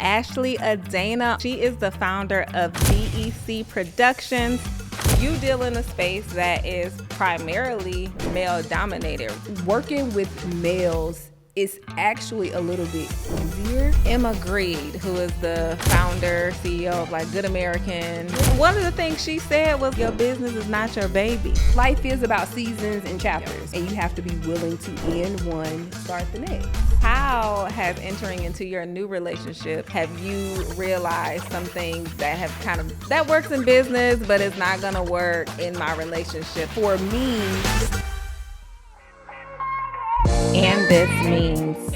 Ashley Adana. She is the founder of BEC Production. You deal in a space that is primarily male dominated. Working with males is actually a little bit easier. Emma Greed, who is the founder, CEO of like Good American. One of the things she said was, your business is not your baby. Life is about seasons and chapters, and you have to be willing to end one, start the next. How has entering into your new relationship, have you realized some things that have that works in business, but it's not gonna work in my relationship? For me, and this means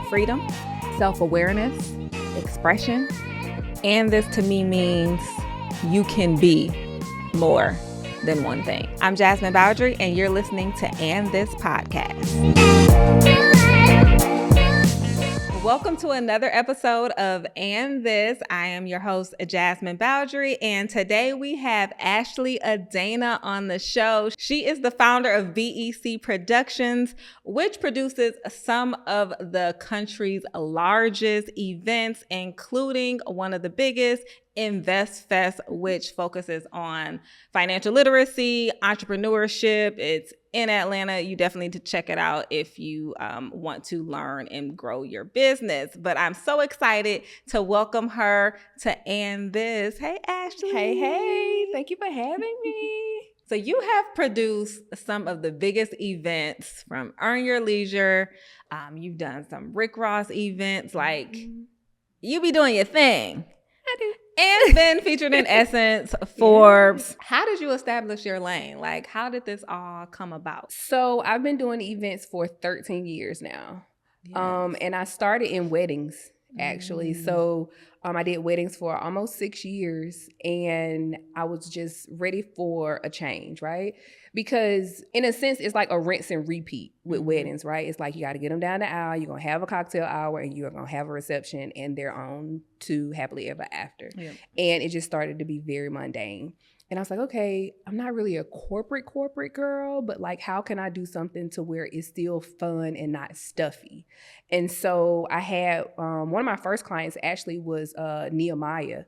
freedom, self-awareness, expression. And this to me means you can be more than one thing. I'm Jasmine Bowdry, and you're listening to And This Podcast. Welcome to another episode of And This. I am your host, Jasmine Bowdry, and today we have Ashley Adana on the show. She is the founder of BEC Productions, which produces some of the country's largest events, including one of the biggest, Invest Fest, which focuses on financial literacy, entrepreneurship. It's in Atlanta. You definitely need to check it out if you want to learn and grow your business. But I'm so excited to welcome her to And This. Hey, Ashley. hey, thank you for having me. So you have produced some of the biggest events from Earn Your Leisure. You've done some Rick Ross events. Like, you be doing your thing. I do. And then featured in Essence, Forbes. How did you establish your lane? Like, how did this all come about? So I've been doing events for 13 years now. Yes. And I started in weddings, actually. So I did weddings for almost 6 years, and I was just ready for a change, right? Because in a sense, it's like a rinse and repeat with weddings, right? It's like you got to get them down the aisle, you're going to have a cocktail hour, and you're going to have a reception, and they're on to happily ever after. Yep. And it just started to be very mundane. And I was like, okay, I'm not really a corporate girl, but like, how can I do something to where it's still fun and not stuffy? And so I had, one of my first clients actually was Nehemiah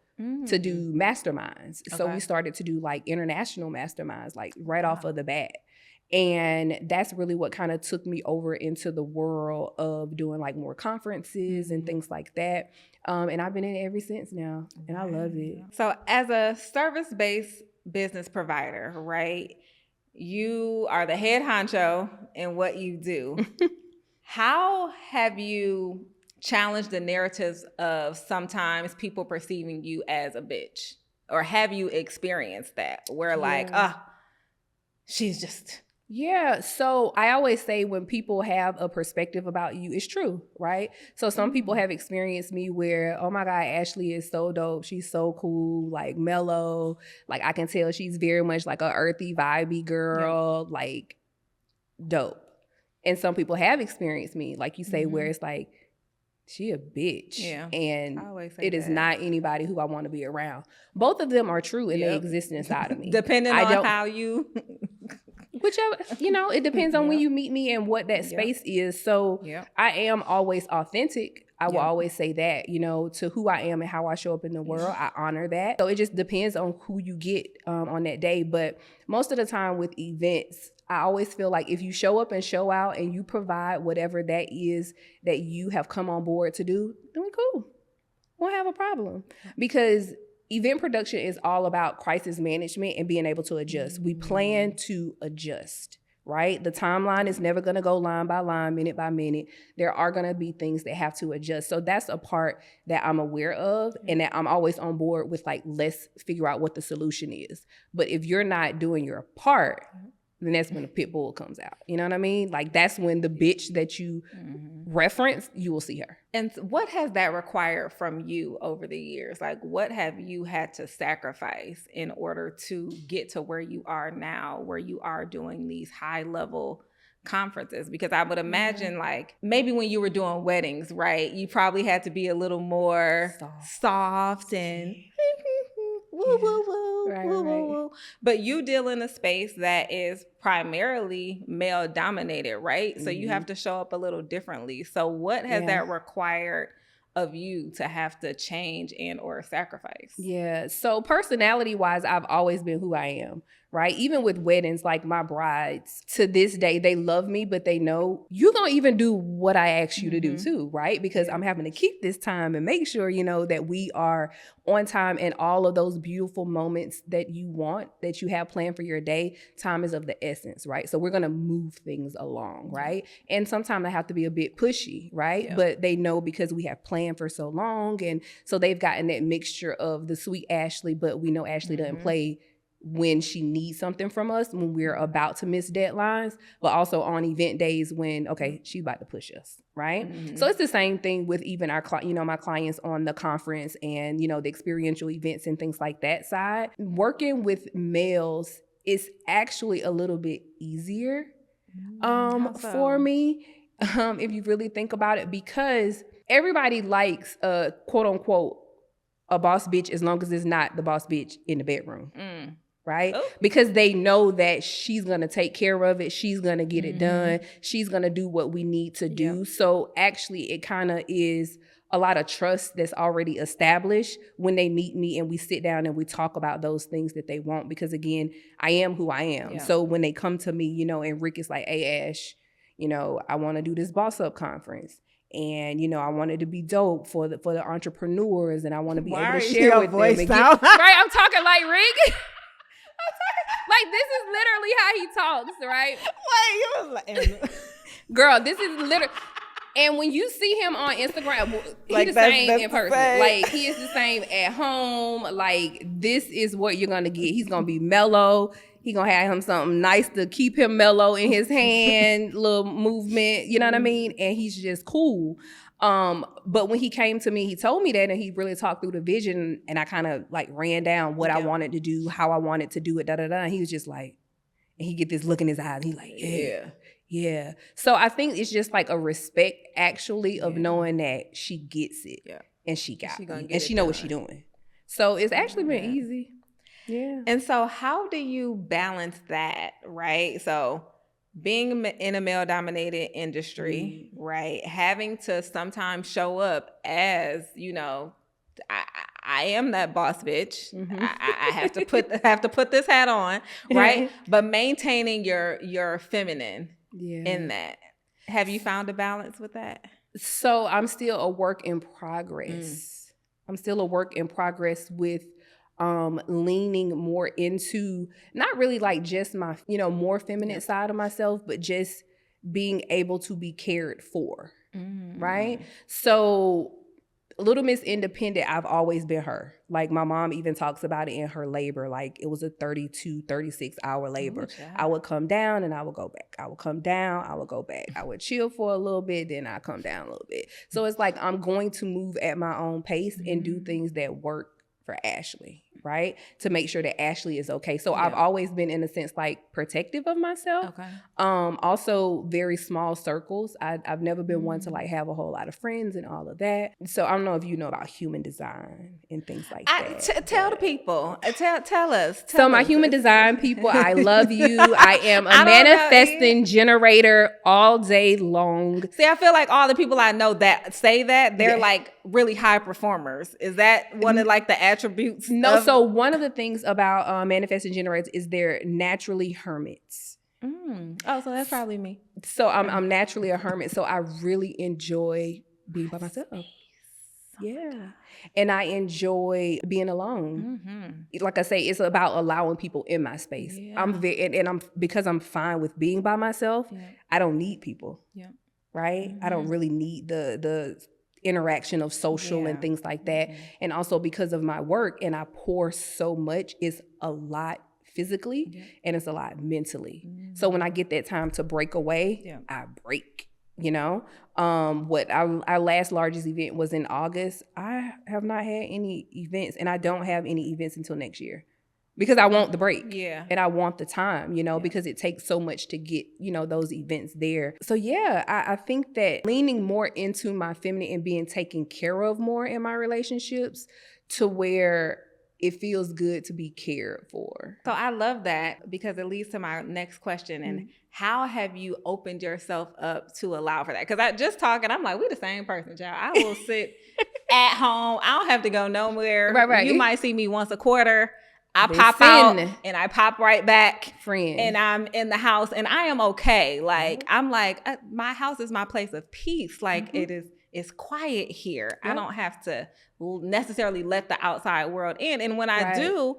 to do masterminds. So we started to do like international masterminds, like right off of the bat. And that's really what kind of took me over into the world of doing like more conferences and things like that. And I've been in it ever since now, and I love it. So as a service-based business provider, right, you are the head honcho in what you do. How have you challenged the narratives of sometimes people perceiving you as a bitch? Or have you experienced that where like, she's just... Yeah. So I always say when people have a perspective about you, it's true, right? So some people have experienced me where, oh my God, Ashley is so dope. She's so cool, like mellow. Like I can tell she's very much like a earthy, vibey girl, like dope. And some people have experienced me, like you say, where it's like, she a bitch. Yeah. And it is not anybody who I want to be around. Both of them are true and they exist inside of me. Depending on how you... Whichever, it depends on when you meet me and what that space is. So I am always authentic. I will always say that, to who I am and how I show up in the world. I honor that. So it just depends on who you get on that day. But most of the time with events, I always feel like if you show up and show out and you provide whatever that is that you have come on board to do, then we're cool. Won't have a problem. Because event production is all about crisis management and being able to adjust. We plan to adjust, right? The timeline is never going to go line by line, minute by minute. There are going to be things that have to adjust. So that's a part that I'm aware of and that I'm always on board with, like, let's figure out what the solution is. But if you're not doing your part, then that's when the pit bull comes out. You know what I mean? Like, that's when the bitch that you reference, you will see her. And what has that required from you over the years? Like, what have you had to sacrifice in order to get to where you are now, where you are doing these high level conferences? Because I would imagine like maybe when you were doing weddings, right, you probably had to be a little more soft and woo, woo, woo, Right, woo, right. woo, woo. But you deal in a space that is primarily male dominated, right? So you have to show up a little differently. So what has that required of you to have to change and or sacrifice? Yeah. So personality wise, I've always been who I am, right? Even with weddings, like my brides to this day, they love me, but they know you're going to even do what I ask you to do too, right? Because I'm having to keep this time and make sure, that we are on time, and all of those beautiful moments that you want, that you have planned for your day, time is of the essence, right? So we're going to move things along, right? And sometimes I have to be a bit pushy, right? Yeah. But they know because we have planned for so long, and so they've gotten that mixture of the sweet Ashley, but we know Ashley doesn't play when she needs something from us, when we're about to miss deadlines, but also on event days when, okay, she's about to push us, right? So it's the same thing with even our, my clients on the conference and, the experiential events and things like that side. Working with males is actually a little bit easier for me, if you really think about it, because everybody likes quote unquote a boss bitch as long as it's not the boss bitch in the bedroom. Right? Oh. Because they know that she's going to take care of it. She's going to get it done. She's going to do what we need to do. Yep. So actually it kind of is a lot of trust that's already established when they meet me and we sit down and we talk about those things that they want. Because again, I am who I am. Yeah. So when they come to me, and Rick is like, hey, Ash, I want to do this boss up conference. And, I wanted to be dope for the entrepreneurs, and I want to be able to share with them. Right? I'm talking like Rick. Like, this is literally how he talks, right? Wait, you was like... Girl, this is literally... And when you see him on Instagram, he's the same in person. Like, he is the same at home. Like, this is what you're going to get. He's going to be mellow. He going to have him something nice to keep him mellow in his hand, little movement, you know what I mean? And he's just cool. But when he came to me, he told me that, and he really talked through the vision, and I kind of like ran down what I wanted to do, how I wanted to do it, and he was just like, and he get this look in his eyes, he's like, yeah. So I think it's just like a respect actually of knowing that she gets it, and she got it, and she know what she's doing. So it's actually been easy. Yeah. And so how do you balance that, right? So being in a male-dominated industry, right? Having to sometimes show up as, I am that boss bitch. I have to put this hat on, right? But maintaining your feminine in that. Have you found a balance with that? So I'm still a work in progress. I'm still a work in progress with leaning more into not really like just my, more feminine side of myself, but just being able to be cared for. Right? So Little Miss Independent, I've always been her. Like, my mom even talks about it in her labor. Like, it was a 32, 36 hour labor. I would come down and I would go back. I would come down, I would go back. I would chill for a little bit, then I come down a little bit. So it's like I'm going to move at my own pace and do things that work for Ashley, right? To make sure that Ashley is okay. So I've always been, in a sense, like protective of myself. Okay. Also very small circles. I've never been one to like have a whole lot of friends and all of that. So I don't know if you know about human design and things like that. Tell the people. Tell us. So my human design people, I love you. I am a manifesting generator all day long. See, I feel like all the people I know that say that, they're like really high performers. Is that one of like the attributes? No, so one of the things about manifesting generators is they're naturally hermits. Oh, so that's probably me. So I'm naturally a hermit, so I really enjoy being by myself. Yeah. And I enjoy being alone. Like I say, it's about allowing people in my space. Because I'm fine with being by myself, I don't need people. Right? I don't really need the interaction of social and things like that. And also because of my work, and I pour so much, it's a lot physically and it's a lot mentally. So when I get that time to break away, I break, What our last largest event was in August. I have not had any events, and I don't have any events until next year. Because I want the break. And I want the time, because it takes so much to get, those events there. So I think that leaning more into my feminine and being taken care of more in my relationships to where it feels good to be cared for. So I love that, because it leads to my next question. And how have you opened yourself up to allow for that? Because I'm like, we the same person, child. I will sit at home. I don't have to go nowhere. Right. You might see me once a quarter. I pop out and I pop right back. Friend. And I'm in the house and I am okay. Like, I'm like, my house is my place of peace. Like, it's quiet here. I don't have to necessarily let the outside world in. And when I do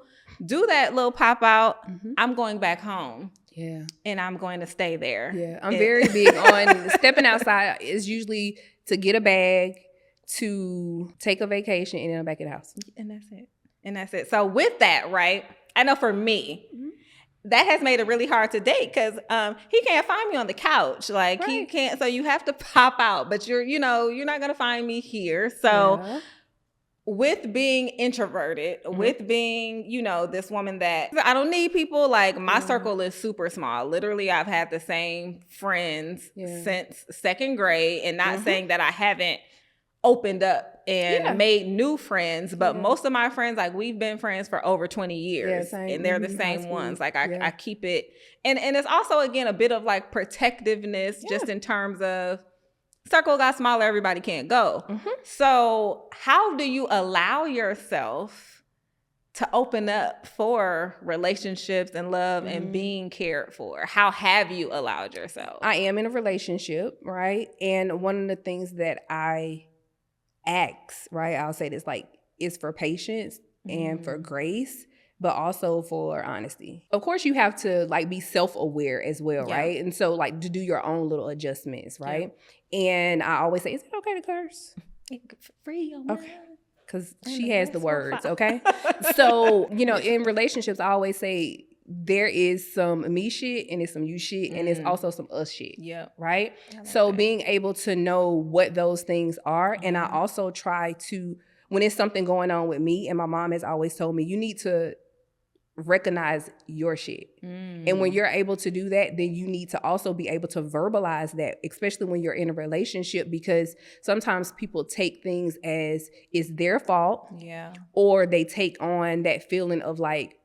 that little pop out, I'm going back home. Yeah. And I'm going to stay there. Yeah. I'm very big on stepping outside is usually to get a bag, to take a vacation, and then I'm back at the house. And that's it. So with that, right, I know for me, that has made it really hard to date because he can't find me on the couch. Like he can't. So you have to pop out, but you're not going to find me here. So with being introverted, with being, this woman that I don't need people, like my circle is super small. Literally, I've had the same friends since second grade, and not saying that I haven't opened up and made new friends, but most of my friends, like we've been friends for over 20 years and they're the same ones. Like I keep it. And it's also, again, a bit of like protectiveness just in terms of circle got smaller, everybody can't go. So how do you allow yourself to open up for relationships and love and being cared for? How have you allowed yourself? I am in a relationship, right? And one of the things that I ask, right, I'll say this, like, is for patience and for grace, but also for honesty. Of course, you have to like be self-aware as well, right? And so like to do your own little adjustments, right? And I always say, is it okay to curse? Free your mind. Okay. Because she has the words, okay? So, in relationships, I always say there is some me shit and it's some you shit and it's also some us shit, right? So being able to know what those things are, and I also try to, when it's something going on with me, and my mom has always told me, you need to recognize your shit. And when you're able to do that, then you need to also be able to verbalize that, especially when you're in a relationship, because sometimes people take things as it's their fault, or they take on that feeling of like,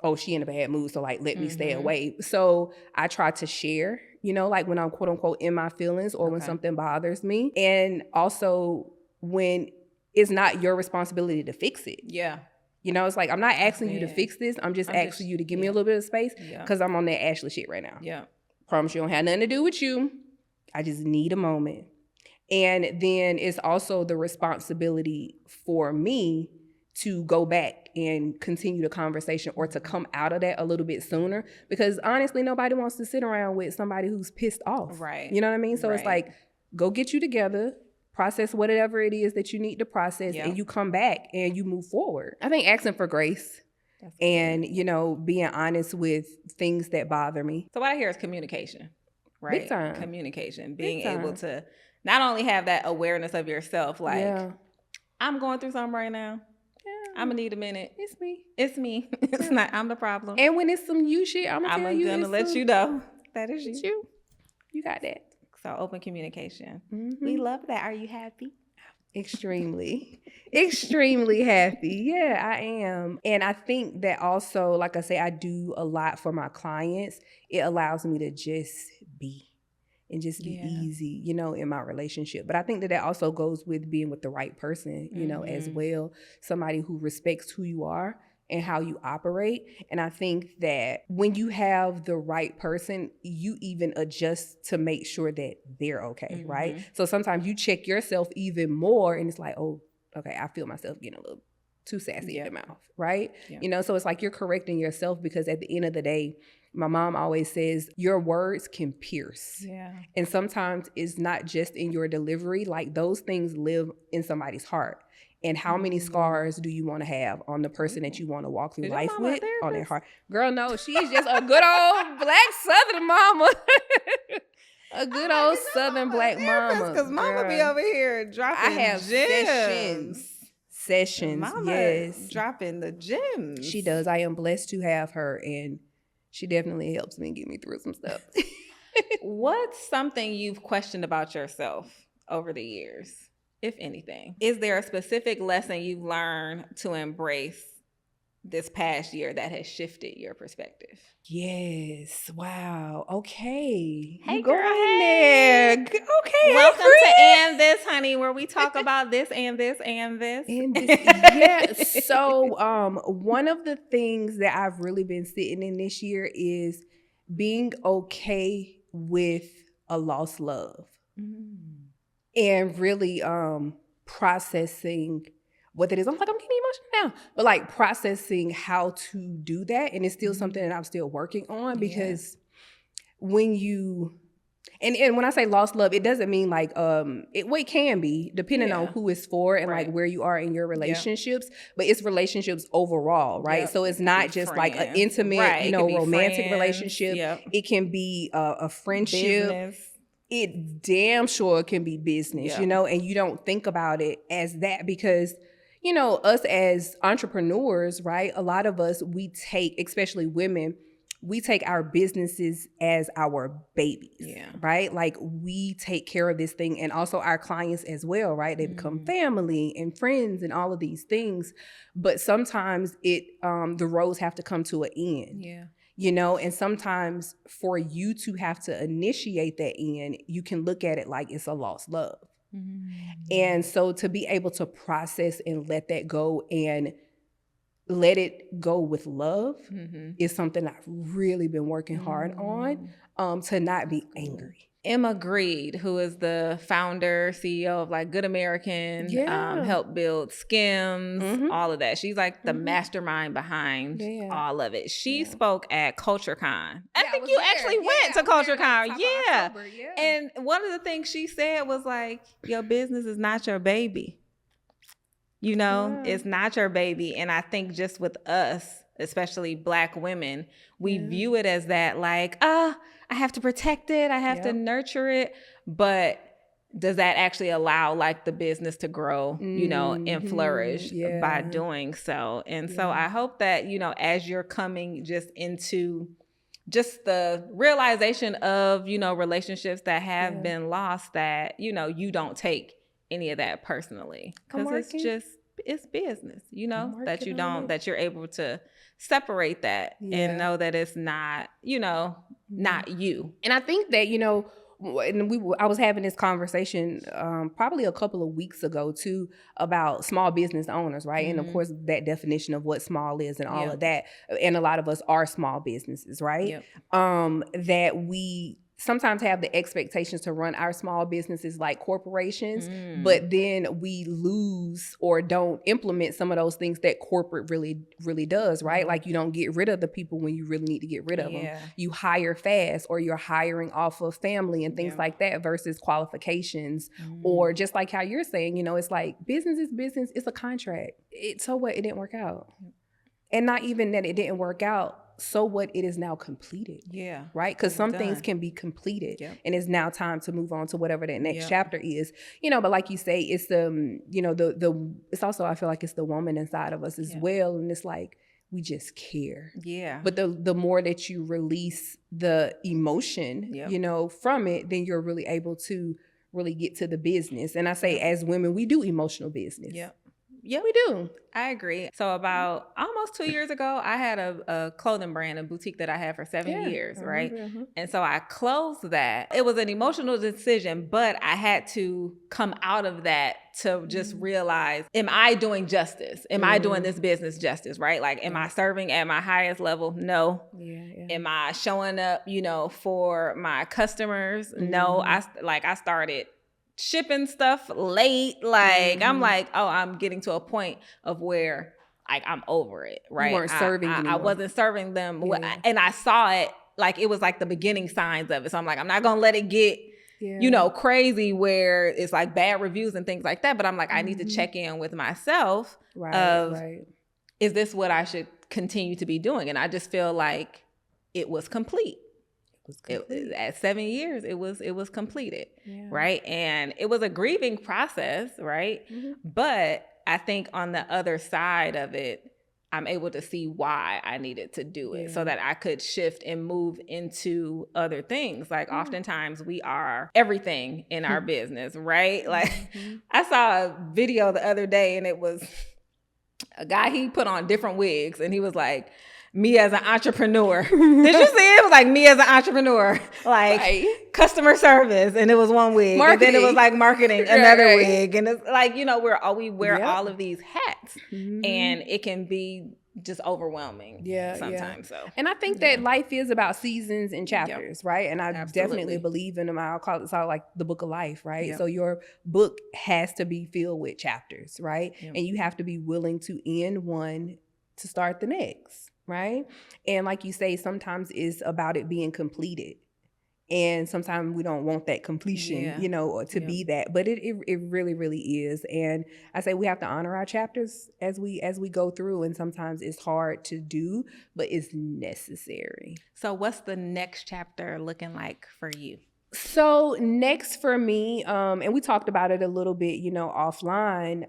oh, she in a bad mood, so like let me stay away. So I try to share, like when I'm quote unquote in my feelings, or when something bothers me, and also when it's not your responsibility to fix it. It's like, I'm not asking you to fix this. I'm just asking you to give me a little bit of space because I'm on that Ashley shit right now. Promise you don't have nothing to do with you. I just need a moment. And then it's also the responsibility for me to go back and continue the conversation, or to come out of that a little bit sooner, because honestly, nobody wants to sit around with somebody who's pissed off. Right. You know what I mean? So it's like, go get you together, process whatever it is that you need to process, and you come back and you move forward. I think asking for grace and, being honest with things that bother me. So what I hear is communication, right? Big time. Communication, being able to not only have that awareness of yourself, like, I'm going through something right now. I'm gonna need a minute. It's me. It's not, I'm the problem. And when it's some you shit, I'm gonna let you know that is you. You got that. So open communication. We love that. Are you happy? Extremely happy. Yeah, I am. And I think that also, like I say, I do a lot for my clients. It allows me to just be and just be easy, in my relationship. But I think that also goes with being with the right person, as well. Somebody who respects who you are and how you operate. And I think that when you have the right person, you even adjust to make sure that they're okay, right? So sometimes you check yourself even more, and it's like, oh, okay, I feel myself getting a little too sassy in the mouth, right? So it's like you're correcting yourself, because at the end of the day, my mom always says your words can pierce. And sometimes it's not just in your delivery, like those things live in somebody's heart. And how many scars do you want to have on the person that you want to walk through life with, on their heart? Girl, no, she's just a good old black Southern mama. A good old Southern black mama. Because mama be over here dropping I have gems. Sessions, mama yes. Dropping the gems. She does. I am blessed to have her, and she definitely helps me get me through some stuff. What's something you've questioned about yourself over the years, if anything? Is there a specific lesson you've learned to embrace this past year that has shifted your perspective? Yes. Wow. Okay. Hey, You girl, going hey. there. Okay. Welcome Hey, to And This, honey, where we talk about this and this and this. and this, yeah. So, one of the things that I've really been sitting in this year is being okay with a lost love, and really processing what it is. I'm getting emotional now, but like processing how to do that, and it's still something that I'm still working on, because when you and when I say lost love, it doesn't mean like it can be depending on who it's for and like where you are in your relationships, but it's relationships overall, right? So it's not just friends, like an intimate, romantic friends, relationship. It can be a friendship. Business. It damn sure can be business, and you don't think about it as that because, us as entrepreneurs, right? A lot of us, we take, especially women, we take our businesses as our babies, right? Like we take care of this thing, and also our clients as well, right? They become family and friends and all of these things. But sometimes the roads have to come to an end. And sometimes for you to have to initiate that end, you can look at it like it's a lost love. And so to be able to process and let that go and let it go with love is something I've really been working hard on, to not be angry. Emma Greed, who is the founder, CEO of like Good American, helped build Skims, all of that. She's like the mastermind behind all of it. She spoke at CultureCon. I think you actually went to CultureCon. And one of the things she said was like, your business is not your baby. It's not your baby. And I think just with us, especially Black women, we view it as that like, I have to protect it. I have to nurture it. But does that actually allow like the business to grow, and flourish by doing so? And so I hope that, as you're coming just into just the realization of, relationships that have been lost, that, you don't take any of that personally, because it's business, that you're able to separate that and know that it's not, not you. And I think that, I was having this conversation probably a couple of weeks ago too about small business owners, right? And of course that definition of what small is and all of that. And a lot of us are small businesses, right? That we sometimes have the expectations to run our small businesses like corporations, but then we lose or don't implement some of those things that corporate really, really does, right? Like you don't get rid of the people when you really need to get rid of them. You hire fast, or you're hiring off of family and things like that versus qualifications, or just like how you're saying, it's like business is business. It's a contract. So what? It didn't work out. And not even that it didn't work out. So what? It is now completed. Right? Because some things can be completed, and it's now time to move on to whatever that next chapter is. But like you say, it's it's also, I feel like it's the woman inside of us as well. And it's like, we just care. But the more that you release the emotion, from it, then you're really able to really get to the business. And I say, as women, we do emotional business. Yeah, we do. I agree. So about almost 2 years ago, I had a clothing brand, a boutique that I had for 7 years, right? And so I closed that. It was an emotional decision, but I had to come out of that to just realize, am I doing justice? Am I doing this business justice, right? Like, am I serving at my highest level? No. Am I showing up, for my customers? No. I started shipping stuff late. Like, I'm like, I'm getting to a point of where like I'm over it, right? You weren't serving anymore. I wasn't serving them. And I saw it, like it was like the beginning signs of it. So I'm like, I'm not gonna let it get crazy where it's like bad reviews and things like that. But I'm like, I need to check in with myself is this what I should continue to be doing? And I just feel like it was complete. At 7 years, it was completed, right? And it was a grieving process, right? But I think on the other side of it, I'm able to see why I needed to do it so that I could shift and move into other things. Like oftentimes we are everything in our business, right? Like I saw a video the other day and it was a guy, he put on different wigs, and he was like, me as an entrepreneur. Did you see it? It was like me as an entrepreneur, like customer service, and it was one wig. Marketing. And then it was like marketing, another wig. And it's like, we wear all of these hats, and it can be just overwhelming sometimes. So, and I think that life is about seasons and chapters, right? And I definitely believe in them. I'll call it like the book of life, right? So your book has to be filled with chapters, right? And you have to be willing to end one to start the next. Right. And like you say, sometimes it's about it being completed. And sometimes we don't want that completion, or to be that. But it really, really is. And I say we have to honor our chapters as we go through. And sometimes it's hard to do, but it's necessary. So what's the next chapter looking like for you? So next for me, and we talked about it a little bit, offline,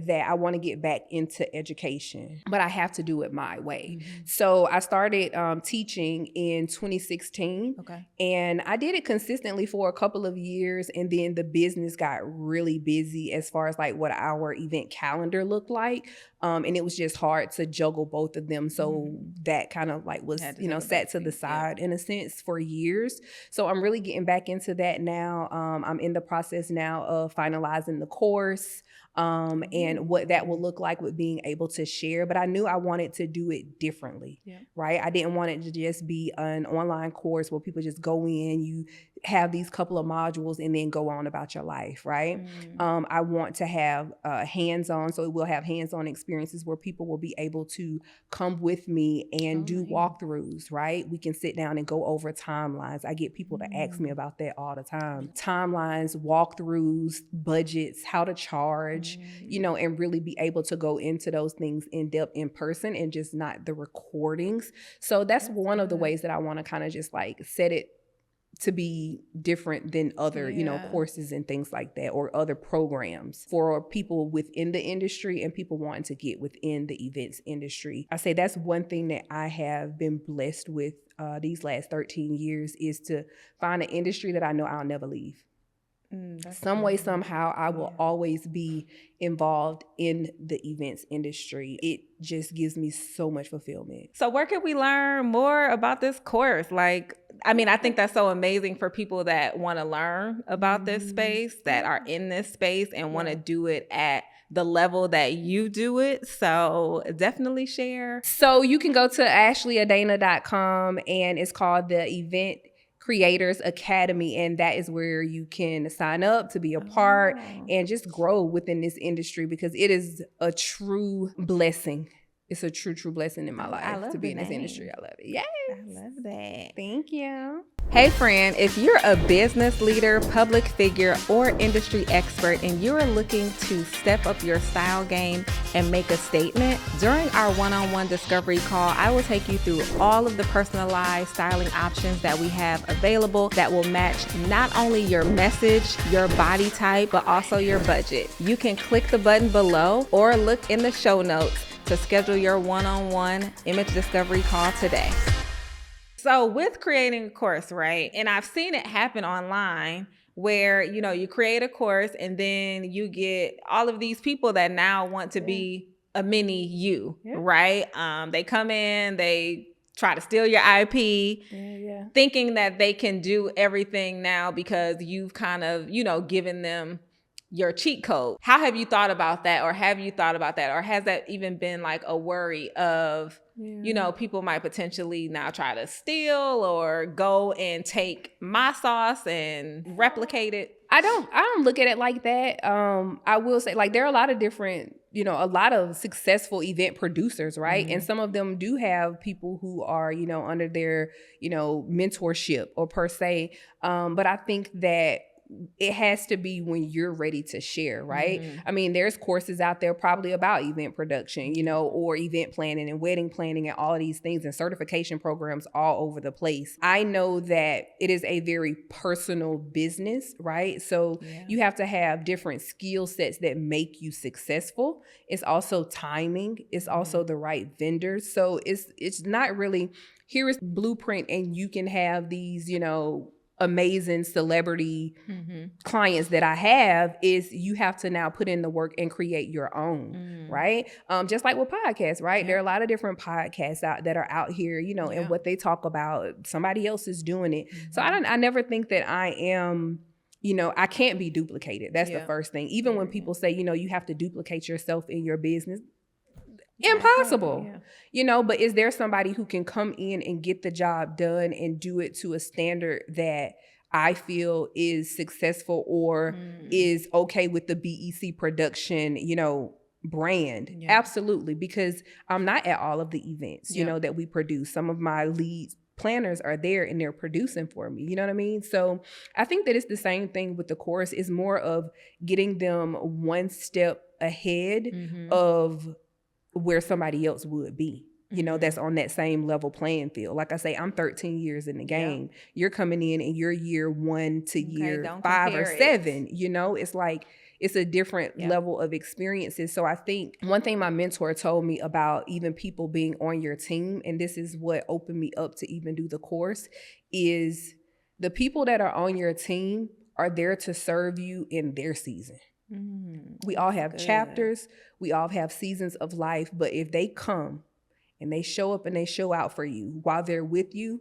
that I want to get back into education, but I have to do it my way. So I started teaching in 2016, and I did it consistently for a couple of years, and then the business got really busy as far as like what our event calendar looked like. And it was just hard to juggle both of them. So that kind of like was, set to the side in a sense for years. So I'm really getting back into that now. I'm in the process now of finalizing the course. And what that will look like with being able to share. But I knew I wanted to do it differently, right? I didn't want it to just be an online course where people just go in, you have these couple of modules and then go on about your life, right? I want to have hands-on, so we'll have hands-on experiences where people will be able to come with me and do walkthroughs, right? We can sit down and go over timelines. I get people to ask me about that all the time. Timelines, walkthroughs, budgets, how to charge, and really be able to go into those things in depth in person and just not the recordings. So that's one of the ways that I want to kind of just like set it to be different than other, courses and things like that, or other programs for people within the industry and people wanting to get within the events industry. I say that's one thing that I have been blessed with these last 13 years is to find an industry that I know I'll never leave. Some way, somehow, I will always be involved in the events industry. It just gives me so much fulfillment. So where can we learn more about this course? I think that's so amazing for people that want to learn about this space, that are in this space and want to do it at the level that you do it. So definitely share. So you can go to ashleyadana.com and it's called the Event Creators Academy, and that is where you can sign up to be a part and just grow within this industry because it is a true blessing. It's a true blessing in my life to be in this industry. I love it. Yes. I love that. Thank you. Hey friend, if you're a business leader, public figure, or industry expert and you're looking to step up your style game and make a statement, during our one-on-one discovery call, I will take you through all of the personalized styling options that we have available that will match not only your message, your body type, but also your budget. You can click the button below or look in the show notes to schedule your one-on-one image discovery call today. So with creating a course, right? And I've seen it happen online where, you create a course and then you get all of these people that now want to be a mini you, right? They come in, they try to steal your IP, thinking that they can do everything now because you've kind of, given them your cheat code. How have you thought about that? Or have you thought about that? Or has that even been like a worry of, people might potentially now try to steal or go and take my sauce and replicate it? I don't look at it like that. I will say like there are a lot of different, a lot of successful event producers, right? And some of them do have people who are, under their, mentorship or per se. But I think that it has to be when you're ready to share, right? I mean, there's courses out there probably about event production, or event planning and wedding planning and all of these things and certification programs all over the place. I know that it is a very personal business, right? So you have to have different skill sets that make you successful. It's also timing. It's also the right vendors. So it's not really, here is blueprint and you can have these, amazing celebrity clients that I have is you have to now put in the work and create your own, right? Just like with podcasts, right? There are a lot of different podcasts that are out here, you know, and what they talk about, somebody else is doing it. So I never think that I am, you know, I can't be duplicated. That's the first thing. Even when people say, you know, you have to duplicate yourself in your business, impossible. You know, but is there somebody who can come in and get the job done and do it to a standard that I feel is successful or is okay with the BEC Production, you know, brand? Absolutely, because I'm not at all of the events, you know, that we produce. Some of my lead planners are there and they're producing for me, you know what I mean? So I think that it's the same thing with the course. It's more of getting them one step ahead of where somebody else would be, you know, that's on that same level playing field. Like I say, I'm 13 years in the game. You're coming in and you're year 1 to year 5 or 7, you know, it's like, it's a different level of experiences. So I think one thing my mentor told me about even people being on your team, and this is what opened me up to even do the course, is the people that are on your team are there to serve you in their season. We all have chapters, we all have seasons of life, but if they come and they show up and they show out for you while they're with you,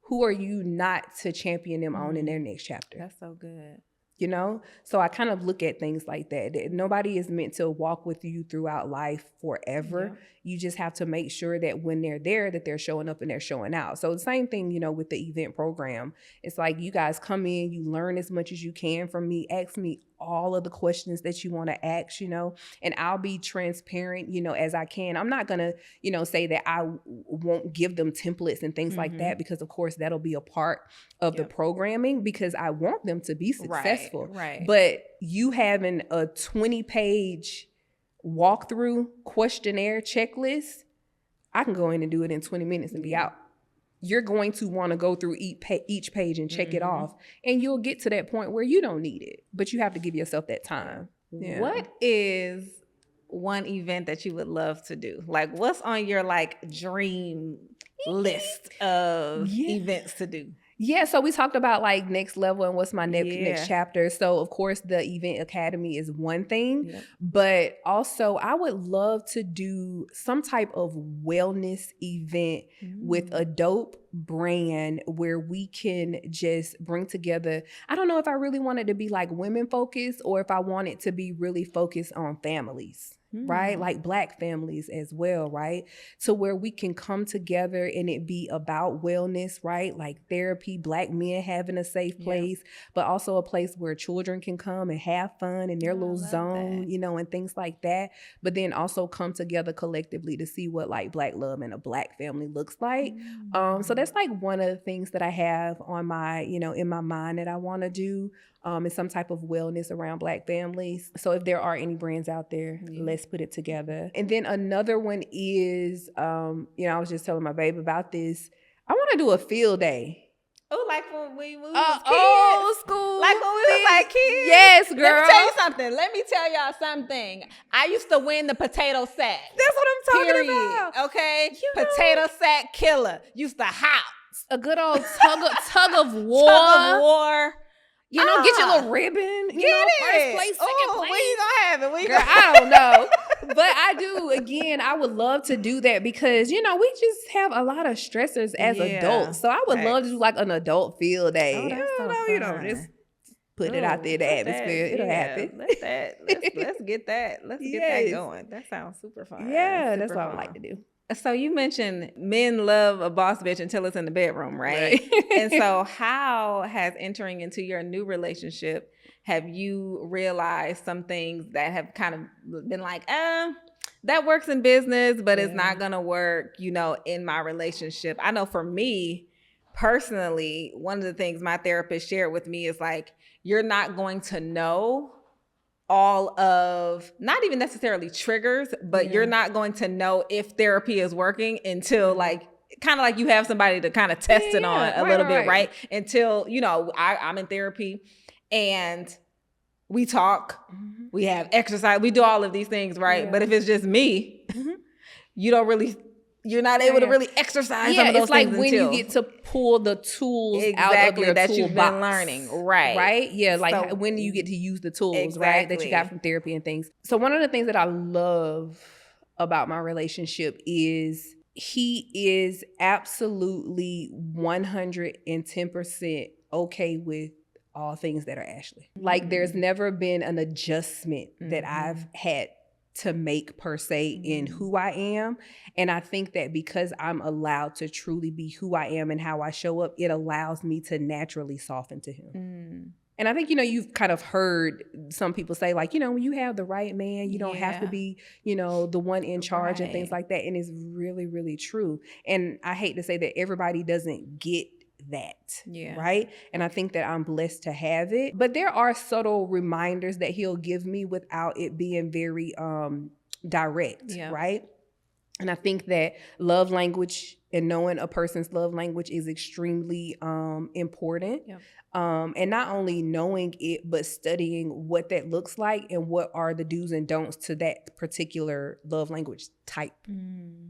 who are you not to champion them on in their next chapter? That's so good. You know? So I kind of look at things like that. Nobody is meant to walk with you throughout life forever. You just have to make sure that when they're there, that they're showing up and they're showing out. So the same thing, you know, with the event program. It's like you guys come in, you learn as much as you can from me, ask me all of the questions that you want to ask, you know, and I'll be transparent, you know, as I can. I'm not going to, you know, say that I won't give them templates and things like that, because of course that'll be a part of the programming, because I want them to be successful. Right. But you having a 20-page walkthrough questionnaire checklist, I can go in and do it in 20 minutes and be out. You're going to want to go through each page and check it off, and you'll get to that point where you don't need it, but you have to give yourself that time. What is one event that you would love to do? Like, what's on your like dream list of events to do? Yeah, so we talked about like next level and what's my next chapter. So of course the Event Academy is one thing, but also I would love to do some type of wellness event with a dope brand where we can just bring together. I don't know if I really want it to be like women focused or if I want it to be really focused on families. Right? Like Black families as well, right? So where we can come together and it be about wellness, right? Like therapy, Black men having a safe place, but also a place where children can come and have fun in their little zone, you know, and things like that. But then also come together collectively to see what like Black love and a Black family looks like. So that's like one of the things that I have on my, you know, in my mind that I want to do. Is some type of wellness around Black families. So if there are any brands out there, let's put it together. And then another one is, you know, I was just telling my babe about this. I want to do a field day. Oh, like when we was kids. Old school. Like when we was like kids. Yes, girl. Let me tell you something. Let me tell y'all something. I used to win the potato sack. That's what I'm talking about. Okay? Potato sack killer. Used to hop. A good old tug of war. Tug of war. You know, get your little ribbon. You know, first place, second place. When you gonna have it? Girl, I don't know. But I do, again, I would love to do that because, you know, we just have a lot of stressors as adults. So I would love to do like an adult field day. Oh, that's so fun. You know, just put it out there in the atmosphere. It'll happen. Let's get that. Let's get that going. That sounds super fun. Yeah, that's what I would like to do. So you mentioned men love a boss bitch until it's in the bedroom, right? And so how has entering into your new relationship, have you realized some things that have kind of been like, that works in business, but it's not going to work, you know, in my relationship? I know for me personally, one of the things my therapist shared with me is like, you're not going to know all of, not even necessarily triggers, but you're not going to know if therapy is working until like, kind of like you have somebody to kind of test it on a little bit, right? Until, you know, I'm in therapy and we talk, we have exercise, we do all of these things, right? But if it's just me, you don't really you're not able to really exercise some of those things. It's like when you get to pull the tools out of your that toolbox, you've been learning. Right. Yeah, like when you get to use the tools, right, that you got from therapy and things. So one of the things that I love about my relationship is he is absolutely 110% okay with all things that are Ashley. Like there's never been an adjustment that I've had to make per se in who I am. And I think that because I'm allowed to truly be who I am and how I show up, it allows me to naturally soften to him. And I think, you've kind of heard some people say like, when you have the right man, you don't have to be, the one in charge and things like that. And it's really, really true. And I hate to say that everybody doesn't get that, right? And I think that I'm blessed to have it. But there are subtle reminders that he'll give me without it being very direct, right? And I think that love language and knowing a person's love language is extremely important. And not only knowing it, but studying what that looks like and what are the do's and don'ts to that particular love language type,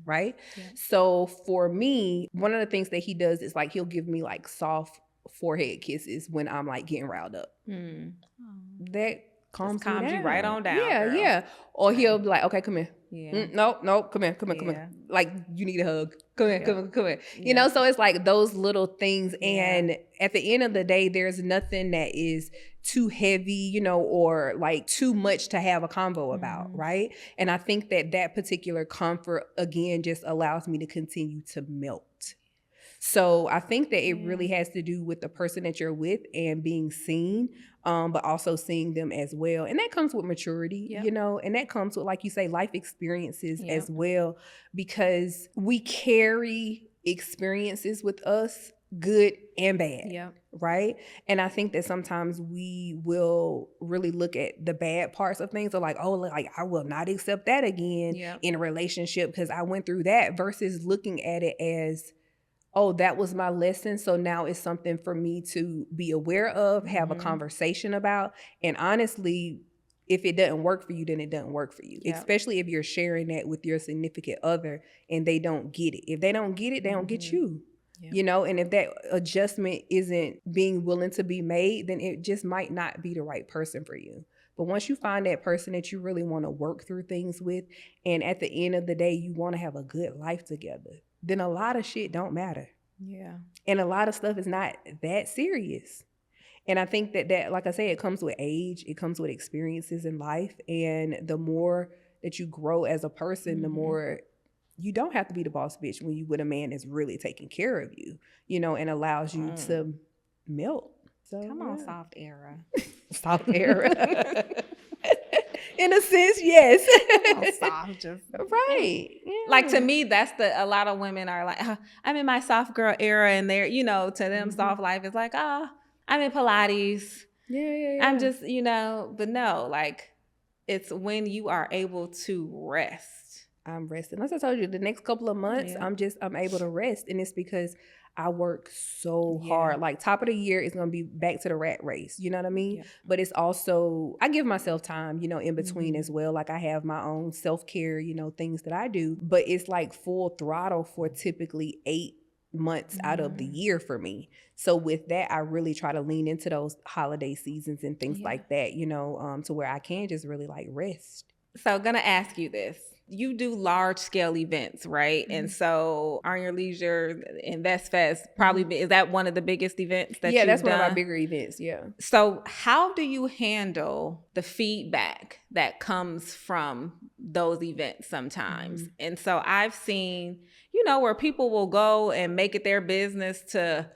right? So for me, one of the things that he does is like he'll give me like soft forehead kisses when I'm like getting riled up. That calms you right on down. Yeah. Or he'll be like, okay, come here. Nope, come here. Like you need a hug. Come here. You know, so it's like those little things. And at the end of the day, there's nothing that is too heavy, or like too much to have a convo about, right? And I think that particular comfort, again, just allows me to continue to melt. So I think that it really has to do with the person that you're with and being seen, but also seeing them as well. And that comes with maturity, and that comes with, like you say, life experiences as well, because we carry experiences with us, good and bad, right? And I think that sometimes we will really look at the bad parts of things, or like, oh, like I will not accept that again in a relationship because I went through that, versus looking at it as, oh, that was my lesson. So now it's something for me to be aware of, have a conversation about. And honestly, if it doesn't work for you, then it doesn't work for you. Especially if you're sharing that with your significant other and they don't get it. If they don't get it, they don't get you. And if that adjustment isn't being willing to be made, then it just might not be the right person for you. But once you find that person that you really want to work through things with, and at the end of the day, you want to have a good life together, then a lot of shit don't matter. And a lot of stuff is not that serious. And I think that, like I say, it comes with age, it comes with experiences in life. And the more that you grow as a person, the more you don't have to be the boss bitch when you with a man that's really taking care of you, and allows you to melt. So, come on, soft era. Soft era. In a sense, yes. Soft, just right. Like to me, that's a lot of women are like, I'm in my soft girl era, and they're, to them, soft life is like, I'm in Pilates. I'm just, but no, like it's when you are able to rest. I'm resting. As I told you, the next couple of months, I'm able to rest, and it's because I work so hard. Like top of the year is going to be back to the rat race. You know what I mean? But it's also, I give myself time, in between as well. Like I have my own self-care, things that I do, but it's like full throttle for typically 8 months out of the year for me. So with that, I really try to lean into those holiday seasons and things like that, to where I can just really like rest. So I'm going to ask you this. You do large scale events, right? And so On Your Leisure, Invest Fest, probably is that one of the biggest events that you've that's done? One of our bigger events, So how do you handle the feedback that comes from those events sometimes? And so I've seen, where people will go and make it their business to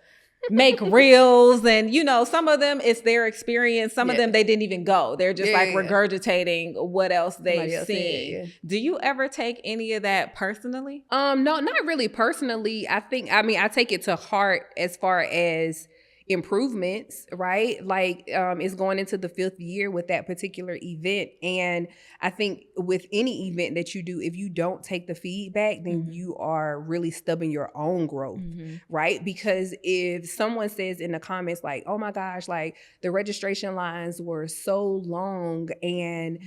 make reels, and some of them it's their experience, some of them they didn't even go, they're just regurgitating what else they've seen. Do you ever take any of that personally? No, not really personally. I take it to heart as far as improvements, right? Like it's going into the 5th year with that particular event, and I think with any event that you do, if you don't take the feedback, then you are really stubbing your own growth, right? Because if someone says in the comments like, oh my gosh, like the registration lines were so long, and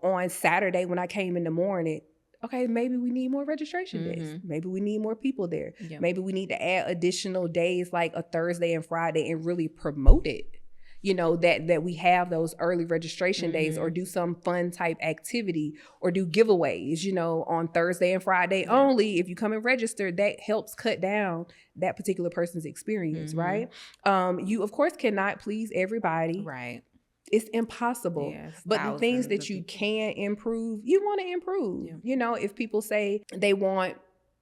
on Saturday when I came in the morning, okay, maybe we need more registration days. Maybe we need more people there. Yep. Maybe we need to add additional days like a Thursday and Friday and really promote it. You know, that we have those early registration days, or do some fun type activity, or do giveaways, you know, on Thursday and Friday only. If you come and register, that helps cut down that particular person's experience, right? You, of course, cannot please everybody. Right. It's impossible. Yes, but the things that you can improve, you want to improve. Yeah. You know, if people say they want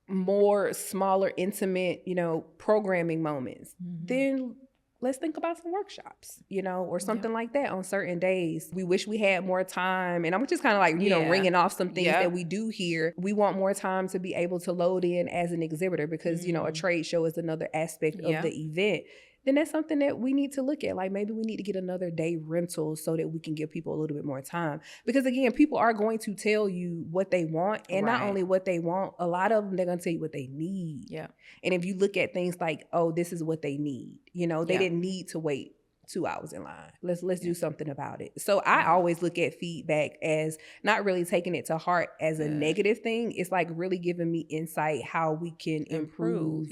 more smaller, intimate, you know, programming moments, then let's think about some workshops, you know, or something like that on certain days. We wish we had more time. And I'm just kind of like, you know, ringing off some things that we do here. We want more time to be able to load in as an exhibitor because, you know, a trade show is another aspect of the event. Then that's something that we need to look at. Like maybe we need to get another day rental so that we can give people a little bit more time. Because again, people are going to tell you what they want. And not only what they want, a lot of them, they're going to tell you what they need. Yeah. And if you look at things like, oh, this is what they need. You know, they didn't need to wait 2 hours in line. Let's do something about it. So I always look at feedback as not really taking it to heart as a negative thing. It's like really giving me insight how we can improve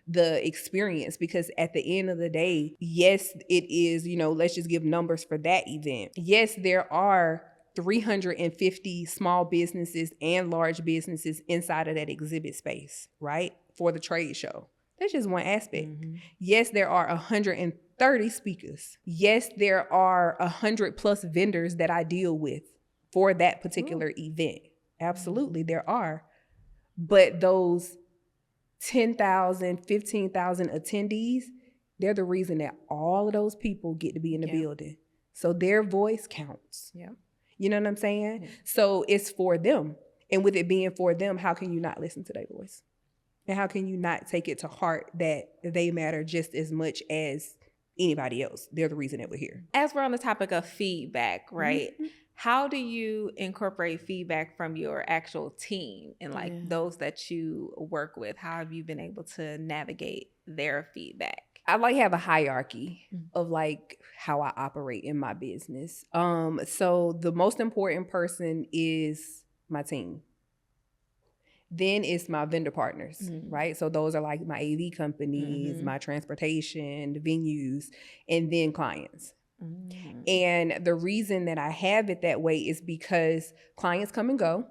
the experience. Because at the end of the day, yes, it is, you know, let's just give numbers for that event. Yes, there are 350 small businesses and large businesses inside of that exhibit space, right? For the trade show. That's just one aspect. Yes, there are 130 speakers. Yes, there are 100 plus vendors that I deal with for that particular event. Absolutely, there are. But those 10,000, 15,000 attendees, they're the reason that all of those people get to be in the building. So their voice counts. Yeah. You know what I'm saying? Yeah. So it's for them. And with it being for them, how can you not listen to their voice? And how can you not take it to heart that they matter just as much as anybody else? They're the reason that we're here. As we're on the topic of feedback, right? How do you incorporate feedback from your actual team and like those that you work with? How have you been able to navigate their feedback? I like have a hierarchy of like how I operate in my business. So the most important person is my team. Then it's my vendor partners, right? So those are like my AV companies, my transportation, the venues, and then clients. And the reason that I have it that way is because clients come and go,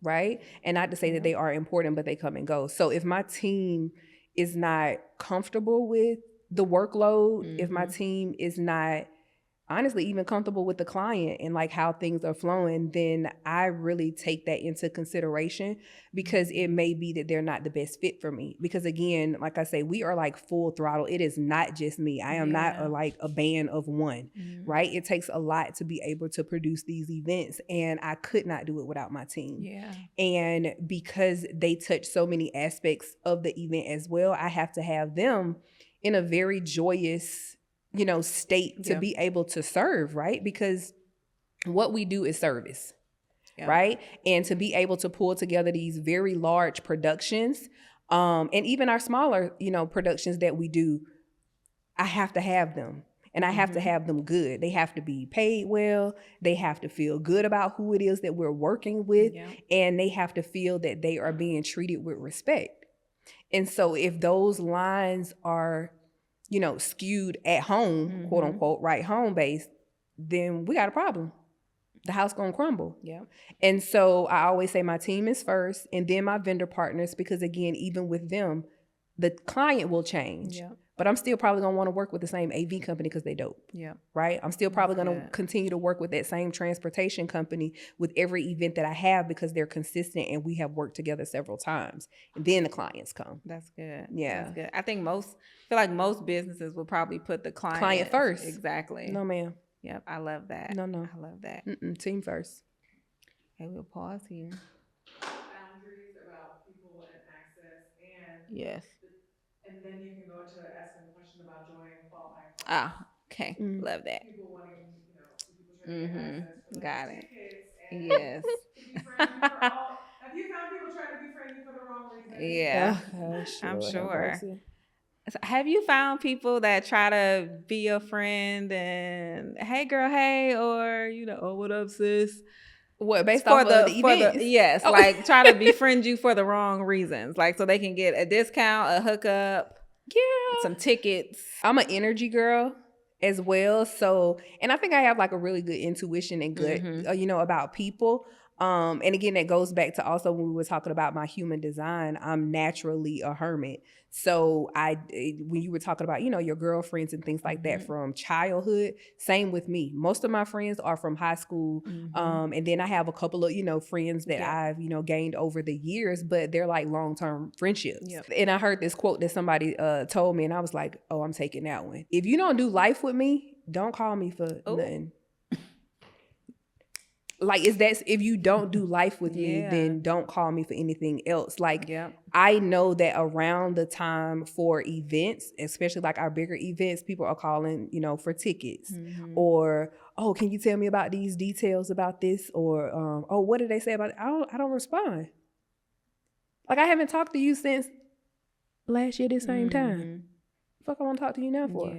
right? And not to say that they are important, but they come and go. So if my team is not comfortable with the workload, if my team is not honestly even comfortable with the client and like how things are flowing, then I really take that into consideration because it may be that they're not the best fit for me. Because again, like I say, we are like full throttle. It is not just me. I am not a band of one, right? It takes a lot to be able to produce these events and I could not do it without my team. Yeah. And because they touch so many aspects of the event as well, I have to have them in a very joyous, you know, state to be able to serve, right? Because what we do is service, right? And to be able to pull together these very large productions, and even our smaller, you know, productions that we do, I have to have them. And I have to have them good. They have to be paid well. They have to feel good about who it is that we're working with. And they have to feel that they are being treated with respect. And so if those lines are, you know, skewed at home, quote unquote, right, home based, then we got a problem. The house gonna crumble. Yeah. And so I always say my team is first and then my vendor partners, because again, even with them, the client will change. Yeah. But I'm still probably gonna want to work with the same AV company because they dope. Yeah. Right? I'm still probably gonna continue to work with that same transportation company with every event that I have because they're consistent and we have worked together several times. And then the clients come. That's good. Yeah. That's good. I think feel like most businesses will probably put the client first. Exactly. No, ma'am. Yep. I love that. No. I love that. Team first. Okay, we'll pause here. Boundaries about people and access and yes. And then you can go into asking the question about joining qualifying class. Okay. Love that. People wanting, you know, people trying to get access for got it. Tickets and yes. to befriend you for all. Have you found people trying to befriend you for the wrong reason? Yeah. I'm sure. Have you found people that try to be your friend and hey girl, hey, or you know, oh what up sis? What, based off of the events? Yes, oh. Like try to befriend you for the wrong reasons, like so they can get a discount, a hookup, some tickets. I'm an energy girl as well, so, and I think I have like a really good intuition and gut, about people. And again, that goes back to also when we were talking about my human design. I'm naturally a hermit. So when you were talking about, your girlfriends and things like that from childhood, same with me. Most of my friends are from high school. And then I have a couple of, friends that I've, gained over the years, but they're like long-term friendships. Yep. And I heard this quote that somebody told me, and I was like, oh, I'm taking that one. If you don't do life with me, don't call me for nothing. Like, if you don't do life with me, then don't call me for anything else. Like, I know that around the time for events, especially like our bigger events, people are calling, for tickets or, oh, can you tell me about these details about this? Or, oh, what did they say about it? I don't respond. Like, I haven't talked to you since last year, this same time. Fuck, I want to talk to you now for?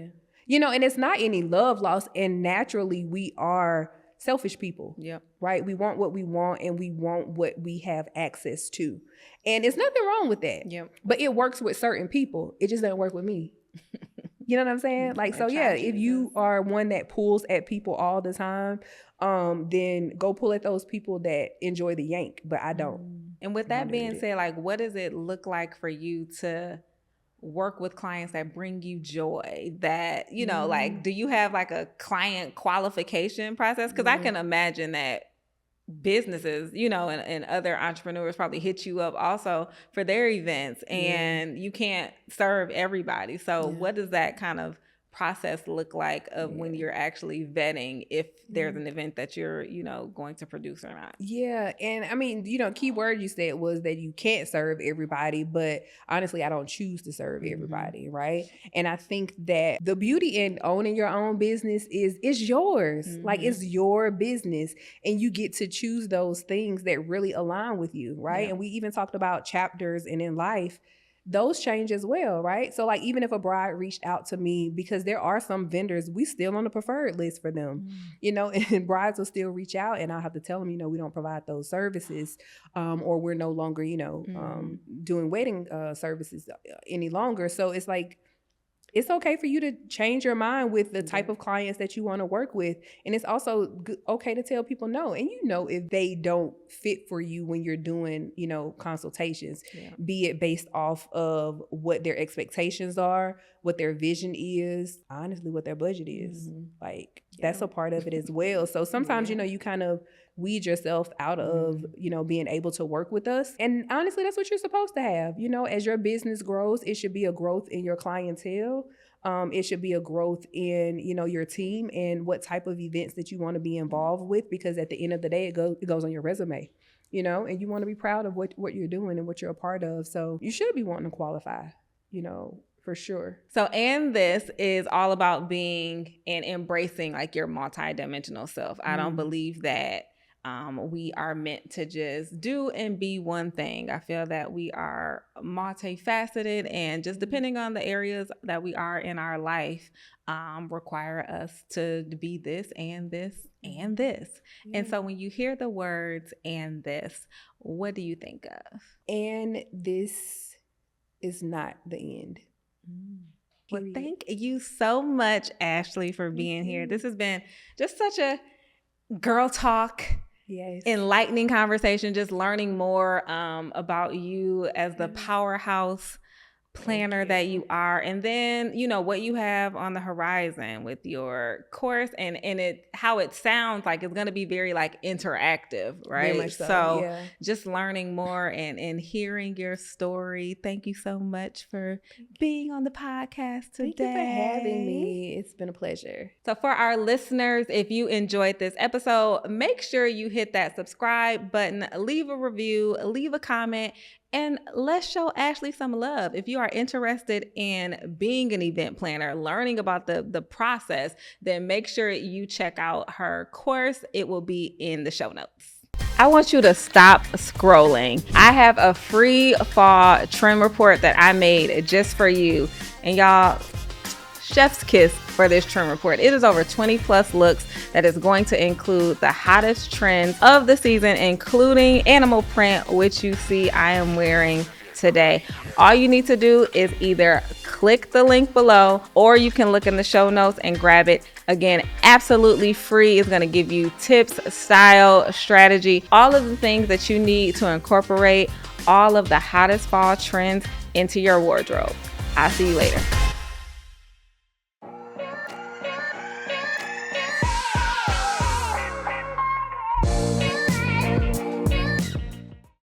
Yeah. And it's not any love lost. And naturally, we are selfish people, right? We want what we want and we want what we have access to. And there's nothing wrong with that. But it works with certain people. It just doesn't work with me. You know what I'm saying? Like, so if you are one that pulls at people all the time, then go pull at those people that enjoy the yank, but I don't. And with that being said, like, what does it look like for you to work with clients that bring you joy, that, like, do you have like a client qualification process? Because I can imagine that businesses, and other entrepreneurs probably hit you up also for their events and you can't serve everybody. So what does that kind of process look like of when you're actually vetting if there's an event that you're, going to produce or not? Yeah. And I mean, key word you said was that you can't serve everybody, but honestly, I don't choose to serve everybody. Right. And I think that the beauty in owning your own business is yours. Like, it's your business and you get to choose those things that really align with you. Right. And we even talked about chapters and in life, those change as well, right? So like, even if a bride reached out to me, because there are some vendors, we still on the preferred list for them, and brides will still reach out and I'll have to tell them, we don't provide those services, or we're no longer, doing wedding services any longer. So it's like, it's okay for you to change your mind with the type of clients that you want to work with. And it's also okay to tell people no. And if they don't fit for you when you're doing, consultations, be it based off of what their expectations are, what their vision is, honestly, what their budget is. Like, that's a part of it as well. So sometimes, you kind of weed yourself out of, being able to work with us. And honestly, that's what you're supposed to have. As your business grows, it should be a growth in your clientele. It should be a growth in, your team and what type of events that you want to be involved with, because at the end of the day, it goes on your resume, and you want to be proud of what you're doing and what you're a part of. So you should be wanting to qualify, for sure. So, and this is all about being and embracing like your multidimensional self. I don't believe that we are meant to just do and be one thing. I feel that we are multifaceted, and just depending on the areas that we are in our life, require us to be this and this and this. And so when you hear the words "and this," what do you think of? And this is not the end. Well, thank you so much, Ashley, for being here. This has been just such a girl talk, enlightening conversation, just learning more about you as the powerhouse planner that you are, and then what you have on the horizon with your course, and how it sounds like it's going to be very like interactive, right? Very much so just learning more and hearing your story. Thank you so much for being on the podcast today. Thank you for having me. It's been a pleasure. So for our listeners, if you enjoyed this episode, make sure you hit that subscribe button, leave a review, leave a comment, and let's show Ashley some love. If you are interested in being an event planner, learning about the process, then make sure you check out her course. It will be in the show notes. I want you to stop scrolling. I have a free fall trim report that I made just for you. And y'all, chef's kiss for this trend report. It is over 20 plus looks that is going to include the hottest trends of the season, including animal print, which you see I am wearing today. All you need to do is either click the link below, or you can look in the show notes and grab it. Again, absolutely free. It's going to give you tips, style, strategy, all of the things that you need to incorporate all of the hottest fall trends into your wardrobe. I'll see you later.